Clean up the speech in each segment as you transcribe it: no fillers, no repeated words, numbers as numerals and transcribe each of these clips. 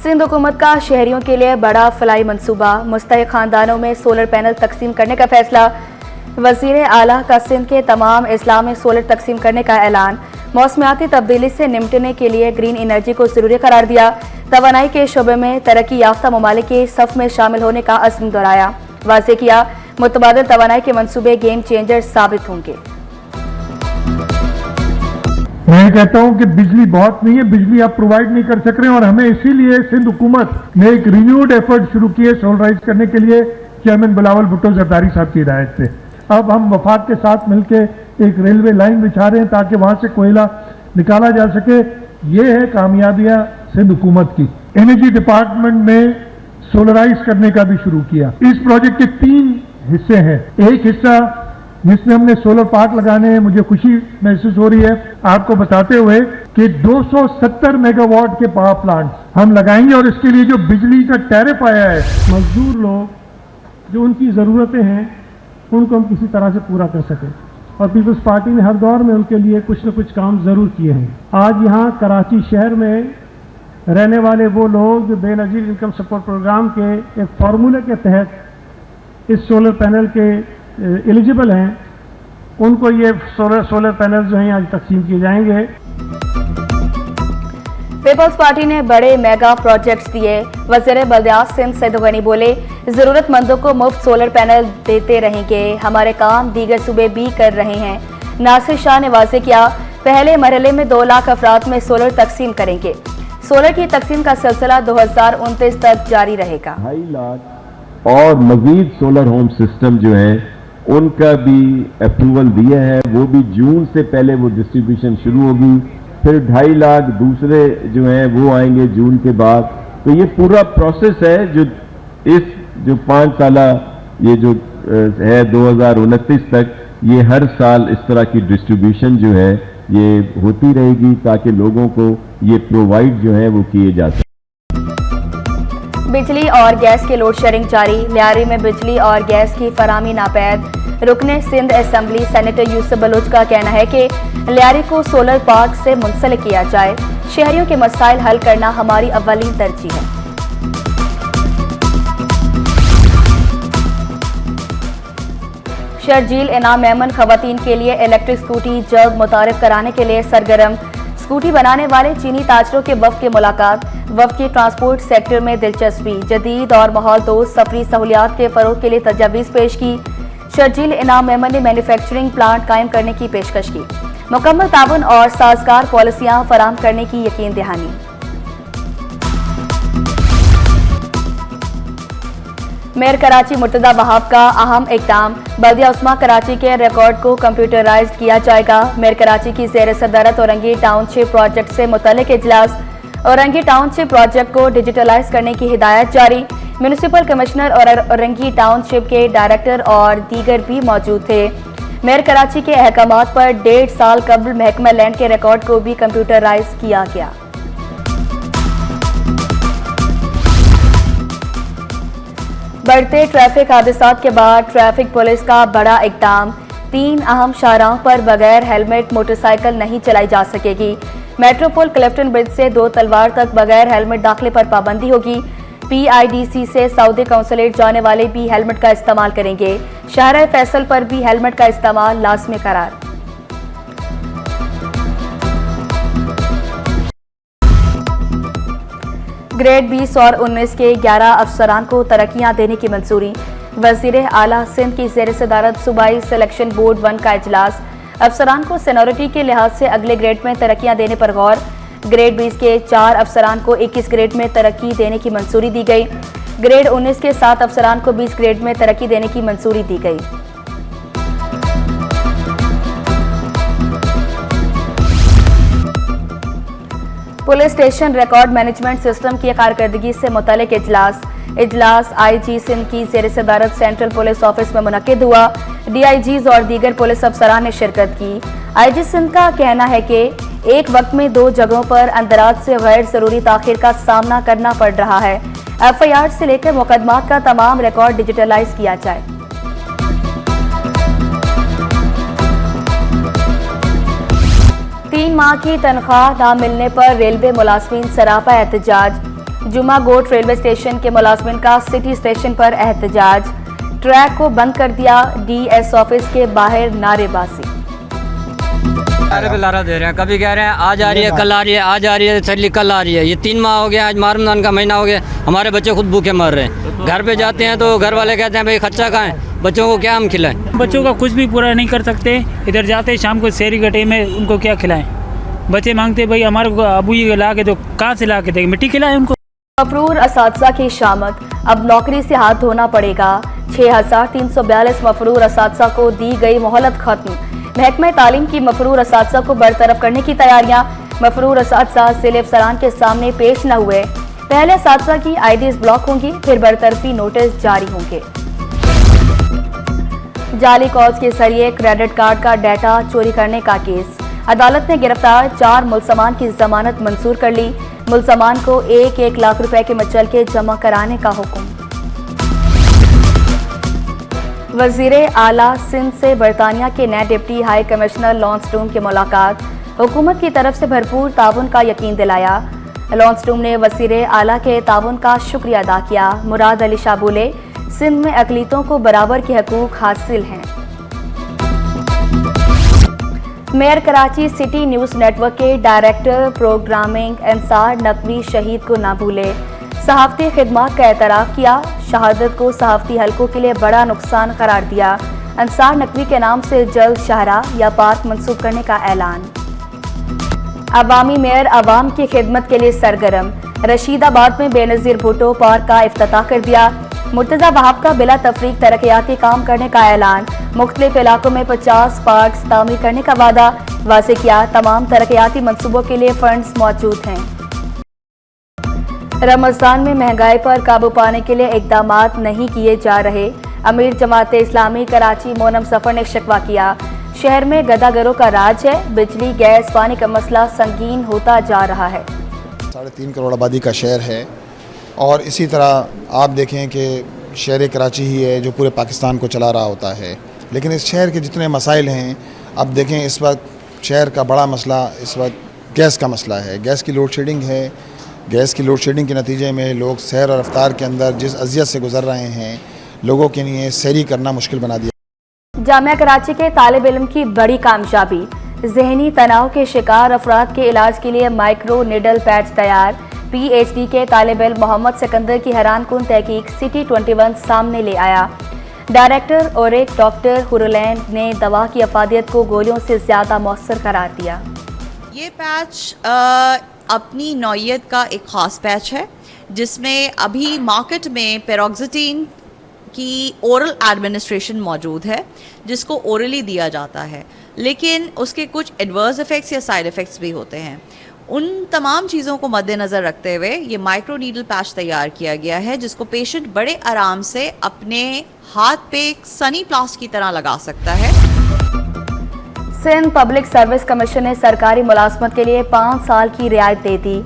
सिंध हुकूमत का शहरियों के लिए बड़ा फलाई मंसूबा, मुस्तहिक खानदानों में सोलर पैनल तकसीम करने का फैसला। वजीर आला का सिंध के तमाम अजला में सोलर तकसीम करने का ऐलान। मौसमियाती तब्दीली से निपटने के लिए ग्रीन एनर्जी को जरूरी करार दिया। तवानाई के शोबे में तरक्की याफ्ता ममालिक के सफ में शामिल होने का अज़्म दोहराया। वाज़ेह किया, मुतबादिल तवानाई के मंसूबे गेम चेंजर साबित होंगे। मैं कहता हूं कि बिजली बहुत नहीं है, बिजली आप प्रोवाइड नहीं कर सक रहे हैं और हमें इसीलिए सिंध हुकूमत ने एक रिन्यूड एफर्ट शुरू किए सोलराइज करने के लिए चेयरमैन बिलावल भुट्टो जरदारी साहब की हिदायत से। अब हम वफाक के साथ मिलकर एक रेलवे लाइन बिछा रहे हैं ताकि वहां से कोयला निकाला जा सके। ये है कामयाबियां सिंध हुकूमत की। एनर्जी डिपार्टमेंट में सोलराइज करने का भी शुरू किया। इस प्रोजेक्ट के 3 हिस्से हैं। एक हिस्सा जिसमें हमने सोलर पार्क लगाने हैं, मुझे खुशी महसूस हो रही है आपको बताते हुए कि 270 मेगावाट के पावर प्लांट हम लगाएंगे और इसके लिए जो बिजली का टैरिफ आया है, मजदूर लोग जो उनकी ज़रूरतें हैं उनको हम किसी तरह से पूरा कर सकें। और पीपल्स पार्टी ने हर दौर में उनके लिए कुछ न कुछ काम ज़रूर किए हैं। आज यहाँ कराची शहर में रहने वाले वो लोग जो बेनज़ीर इनकम सपोर्ट प्रोग्राम के एक फार्मूले के तहत इस सोलर पैनल के एलिजिबल हैं, उनको ये सोलर पैनल जो हैं आज तकसीम किए जाएंगे। पीपल्स पार्टी ने बड़े मेगा प्रोजेक्ट्स दिए। वज़ीर बल्दियात सिंध सैयद गनी बोले, जरूरतमंदों को मुफ्त सोलर पैनल देते रहेंगे, हमारे काम दीगर सूबे भी कर रहे हैं। नासिर शाह ने वाज़ेह किया, पहले मरहले में 2 लाख अफराद में सोलर तकसीम करेंगे। सोलर की तकसीम का सिलसिला 2029 तक जारी रहेगा। 2.5 लाख और मजीद सोलर होम सिस्टम जो है उनका भी अप्रूवल दिया है, वो भी जून से पहले वो डिस्ट्रीब्यूशन शुरू होगी। फिर 2.5 लाख दूसरे जो हैं वो आएंगे जून के बाद। तो ये पूरा प्रोसेस है जो 5 साला ये जो है 2029 तक ये हर साल इस तरह की डिस्ट्रीब्यूशन जो है ये होती रहेगी ताकि लोगों को ये प्रोवाइड जो है वो किए जा सके। बिजली और गैस की लोड शेडिंग जारी। लियारी में बिजली और गैस की फराहमी नापैद। रुकने सिंध असेंबली सेनेटर यूसुफ बलोच का कहना है कि लियारी को सोलर पार्क से मुंसलिक किया जाए। शहरियों के मसाइल हल करना हमारी अव्वलीन तरजीह है। शर्जील इनाम मेमन खवातीन के लिए इलेक्ट्रिक स्कूटी जल्द मुतारिफ कराने के लिए सरगर्म। स्कूटी बनाने वाले चीनी ताजरों के वफ्द की मुलाकात। वफ्द की ट्रांसपोर्ट सेक्टर में दिलचस्पी, जदीद और माहौल दोस्त सफरी सहूलियात के फरोग के लिए तजावीज़ पेश की। शर्जील इनाम मेमन ने मैन्युफैक्चरिंग प्लांट कायम करने की पेशकश की। मुकम्मल ताउन और साजगार पॉलिसियां फराहम करने की यकीन दहानी। मेयर कराची मुर्तदा वहाब का अहम इक़दाम। बल्दिया उस्मा कराची के रिकॉर्ड को कंप्यूटराइज्ड किया जाएगा। मेयर कराची की ज़ेर सदारत औरंगी टाउनशिप प्रोजेक्ट से मुतल्लिक इजलास। औरंगी टाउनशिप प्रोजेक्ट को डिजिटलाइज करने की हिदायत जारी। म्यूनिसिपल कमिश्नर और औरंगी टाउनशिप के डायरेक्टर और दीगर भी मौजूद थे। मेयर कराची के अहकामात पर 1.5 साल कबल महकमा लैंड के रिकॉर्ड को भी कंप्यूटराइज किया गया। बढ़ते ट्रैफिक हादसात के बाद ट्रैफिक पुलिस का बड़ा इक़दाम। 3 अहम शाहराहों पर बगैर हेलमेट मोटरसाइकिल नहीं चलाई जा सकेगी। मेट्रोपोल क्लिफ्टन ब्रिज से 2 तलवार तक बगैर हेलमेट दाखिले पर पाबंदी होगी। PIDC से सऊदी काउंसलेट जाने वाले भी हेलमेट का इस्तेमाल करेंगे। शहर फैसल पर भी हेलमेट का इस्तेमाल लाजमी करार। ग्रेड 20 और 19 के 11 अफसरान को तरक्कियां देने की मंजूरी। वजीर आला सिंध की ज़ेर सदारत सूबाई सिलेक्शन बोर्ड 1 का इजलास। अफसरान को सीनियरिटी के लिहाज से अगले ग्रेड में तरक्कियां देने पर गौर। ग्रेड 20 के 4 अफसरान को 21 ग्रेड में तरक्की देने की मंजूरी दी गई। ग्रेड 19 के 7 अफसरान को 20 ग्रेड में तरक्की देने की मंजूरी दी गई। Police station record management system की कारकर्दगी से मुतल्लिक इजलास IG सिंध की ज़ेर सदारत सेंट्रल पुलिस ऑफिस में मुनक्किद हुआ। DIGs और दीगर पुलिस अफसरान ने शिरकत की। IG सिंध का कहना है कि एक वक्त में 2 जगहों पर अंदराज से गैर जरूरी ताखिर का सामना करना पड़ रहा है। FIR से लेकर मुकदमात का तमाम रिकॉर्ड डिजिटलाइज किया जाए। 3 माह की तनख्वाह न मिलने पर रेलवे मुलाजमीन सरापा एहतजाज। जुमा गोट रेलवे स्टेशन के मुलाजमिन का सिटी स्टेशन पर एहतजाज, ट्रैक को बंद कर दिया, डीएस ऑफिस के बाहर नारेबाजी। लारा पे लारा दे रहे हैं, कभी कह रहे हैं आज आ रही है, कल आ रही है, आज आ रही है, चली कल आ रही है। ये 3 माह हो गया, आज रमजान का महीना हो गया, हमारे बच्चे खुद भूखे मर रहे हैं। घर पे जाते हैं तो घर वाले कहते हैं भाई खर्चा कहाँ है, बच्चों को क्या हम खिलाएं। बच्चों का कुछ भी पूरा नहीं कर सकते, इधर जाते शाम को शहरी गटे में उनको क्या खिलाएं। बच्चे मांगते भाई हमारे को अबू ये ला के दो, कहाँ से ला के देंगे, मिट्टी खिलाएं उनको। मफरूर असातिज़ा की शामत, अब नौकरी से हाथ धोना पड़ेगा। 6342 मफरूर असातिज़ा को दी गई मोहलत खत्म। महकमा तालीम की मफरूर असातिज़ा को बरतरफ करने की तैयारियां। मफरूर असातिज़ा जिले अफसरान के सामने पेश न हुए। पहले असातिज़ा की आईडीज ब्लॉक होंगी, फिर बरतरफी नोटिस जारी होंगे। जाली कॉल्स के जरिए क्रेडिट कार्ड का डाटा चोरी करने का केस, अदालत ने गिरफ्तार 4 मुलजमान की जमानत मंजूर कर ली। मुलजमान को 1-1 लाख रुपए के मचल के जमा कराने का हुक्म। वजीरे आला सिंध से बरतानिया के नए डिप्टी हाई कमिश्नर लॉन्सटूम की मुलाकात, हुकूमत की तरफ से भरपूर ताउन का यकीन दिलाया। लॉन्सटूम ने वजीरे आला के ताउन का शुक्रिया अदा किया। मुराद अली शाह बोले, सिंध में अकलीतों को बराबर के हकूक हासिल हैं। Mayor Karachi city news network के डायरेक्टर प्रोग्रामिंग अंसार नकवी शहीद को ना भूले, सहाफ़ती खिदमात का एतराफ़ किया। शहादत को सहाफ़ती हलकों के लिए बड़ा नुकसान करार दिया। अंसार नकवी के नाम से जल्द शाहरा या पार्क मंसूब करने का ऐलान। अवामी मेयर अवाम की खिदमत के लिए सरगर्म, रशीदाबाद में बेनज़ीर भुट्टो पार्क का इफ्तिताह कर दिया। मुर्तज़ा वहाब का बिला तफरीक तरक्याती काम करने का ऐलान। मुख्तलिफ इलाकों में 50 पार्क्स तामीर करने का वादा। वाज़े किया, तमाम तरक्याती मंसूबों के लिए फंड्स मौजूद हैं। रमज़ान में महंगाई पर काबू पाने के लिए इक़दामात नहीं किए जा रहे। अमीर जमात इस्लामी कराची मोनम सफ़र ने शिकवा किया, शहर में गदागरों का राज है, बिजली गैस पानी का मसला संगीन होता जा रहा है। 3.5 करोड़ आबादी का शहर है और इसी तरह आप देखें कि शहर कराची ही है जो पूरे पाकिस्तान को चला रहा होता है। लेकिन इस शहर के जितने मसाइल हैं, अब देखें इस वक्त शहर का बड़ा मसला इस वक्त गैस का मसला है। गैस की लोड शेडिंग है। गैस की लोड शेडिंग के नतीजे में लोग सैर और रफ्तार के अंदर जिस अजियत से गुजर रहे हैं, लोगों के लिए सैरी करना मुश्किल बना दिया। जामिया कराची के तालिब इल्म की बड़ी कामयाबी, जहनी तनाव के शिकार अफराद के इलाज के लिए माइक्रो निडल पैड्स तैयार। PhD के तालिब इल्म मोहम्मद सिकंदर की हैरानकुन तहकीक सिटी 21 सामने ले आया। डायरेक्टर और एक डॉक्टर हुरलैन ने दवा की अफादियत को गोलियों से ज़्यादा मौसर करार दिया। ये पैच अपनी नौइयत का एक ख़ास पैच है जिसमें अभी मार्केट में पेरोक्सिटीन की ओरल एडमिनिस्ट्रेशन मौजूद है, जिसको ओरली दिया जाता है, लेकिन उसके कुछ एडवर्स इफ़ेक्ट्स या साइड इफ़ेक्ट्स भी होते हैं। उन तमाम चीज़ों को मद्देनज़र रखते हुए ये माइक्रो नीडल पैच तैयार किया गया है, जिसको पेशेंट बड़े आराम से अपने हाथ पे एक सनी प्लास्ट की तरह लगा सकता है। सिंध पब्लिक सर्विस कमीशन ने सरकारी मुलाजमत के लिए 5 साल की रियायत दे दी।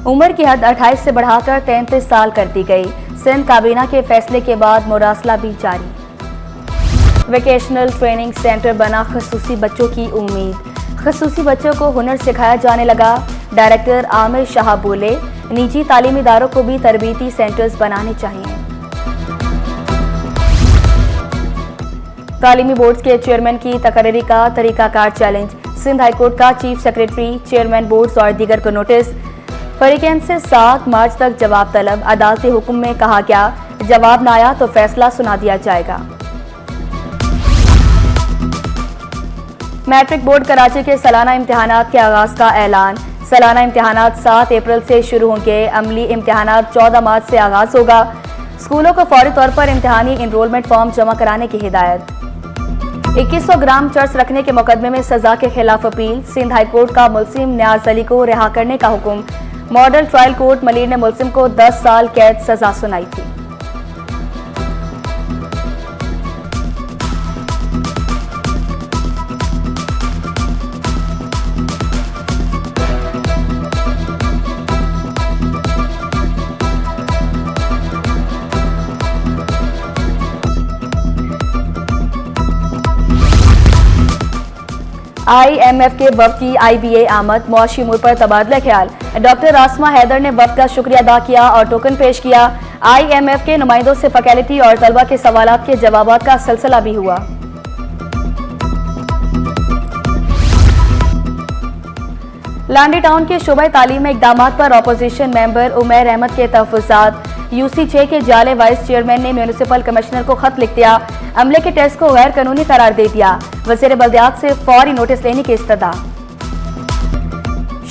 उम्र की हद 28 से बढ़ाकर 33 साल कर दी गई। सिंध काबीना के फैसले के बाद मुरासला भी जारी। वेकेशनल ट्रेनिंग सेंटर बना खसूसी बच्चों की उम्मीद, खसूसी बच्चों को हुनर सिखाया जाने लगा। डायरेक्टर आमिर शाह बोले, निजी तालीमी इदारों को भी तरबीती सेंटर्स बनाने चाहिए। तालीमी बोर्ड्स के चेयरमैन की तकरीरी का तरीकाकार चैलेंज, सिंध हाईकोर्ट का चीफ सेक्रेटरी, चेयरमैन बोर्ड्स और दीगर को नोटिस। फरीकैन से 7 मार्च तक जवाब तलब, अदालती हुक्म में कहा गया जवाब न आया तो फैसला सुना दिया जाएगा। मैट्रिक बोर्ड कराची के सालाना इम्तिहानात के आगाज का ऐलान। सालाना इम्तिहानात 7 अप्रैल से शुरू होंगे। अमली इम्तिहानात 14 मार्च से आगाज होगा। स्कूलों को फौरी तौर पर इम्तिहानी इनरोलमेंट फॉर्म जमा कराने की हिदायत। 2100 ग्राम चर्च रखने के मुकदमे में सजा के खिलाफ अपील, सिंध हाईकोर्ट का मुलजिम न्याज अली को रिहा करने का हुक्म। मॉडल ट्रायल कोर्ट मलिर ने मुलजिम को 10 साल कैद सजा सुनाई थी। IMF के वफ्द की IBA आमद, मुआशी उमूर पर तबादला ख्याल। डॉक्टर आसमा हैदर ने वफ्द का शुक्रिया अदा किया और टोकन पेश किया। IMF के नुमाइंदों से फैकल्टी और तलबा के सवालात के जवाबात का सिलसिला भी हुआ। लांडी टाउन के शोबा तालीम में इकदामात पर अपोजिशन मेंबर उमैर अहमद के तहफ़्फ़ुज़ात। UC6 के जाले वाइस चेयरमैन ने म्यूनिसिपल कमिश्नर को खत लिख दिया। अमले के टेस्ट को गैर कानूनी करार दे दिया। वज़ीर बल्दियात से फौरी नोटिस लेने की इस्तदा।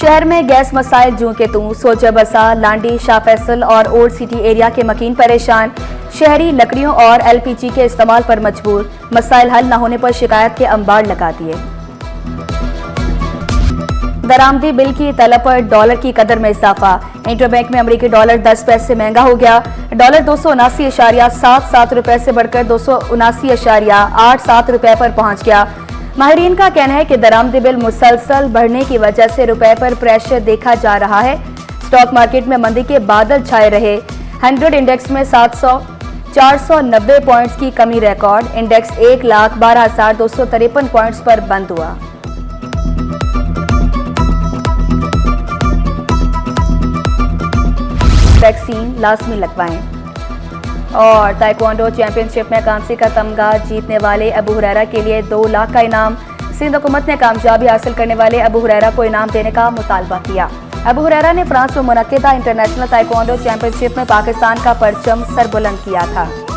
शहर में गैस मसाइल जूं के तूं, सोजा बसा, लांडी, शाह फैसल और ओल्ड सिटी एरिया के मकीन परेशान। शहरी लकड़ियों और LPG के इस्तेमाल पर मजबूर। मसाइल हल न होने पर शिकायत के अंबार लगा दिए। दरामदी बिल की तलब पर डॉलर की कदर में इजाफा। इंटरबैंक में अमरीकी डॉलर 10 पैसे महंगा हो गया। डॉलर 279.77 रुपए से बढ़कर 279.87 रुपए पर पहुंच गया। माहिरीन का कहना है कि दरामदी बिल मुसलसल बढ़ने की वजह से रुपए पर प्रेशर देखा जा रहा है। स्टॉक मार्केट में मंदी के बादल छाए रहे। 100 इंडेक्स में 490 पॉइंट्स की कमी रिकॉर्ड। इंडेक्स 1,12,253 पॉइंट्स पर बंद हुआ। वैक्सीन लाजमी लगवाएं। और ताइक्वांडो चैंपियनशिप में कांसे का तमगा जीतने वाले अबू हुरैरा के लिए 2 लाख का इनाम। सिंध हुकूमत ने कामयाबी हासिल करने वाले अबू हुरैरा को इनाम देने का मुतालबा किया। अबू हुरैरा ने फ्रांस में मुनक्किदा इंटरनेशनल ताइक्वांडो चैंपियनशिप में पाकिस्तान का परचम सरबुलंद किया था।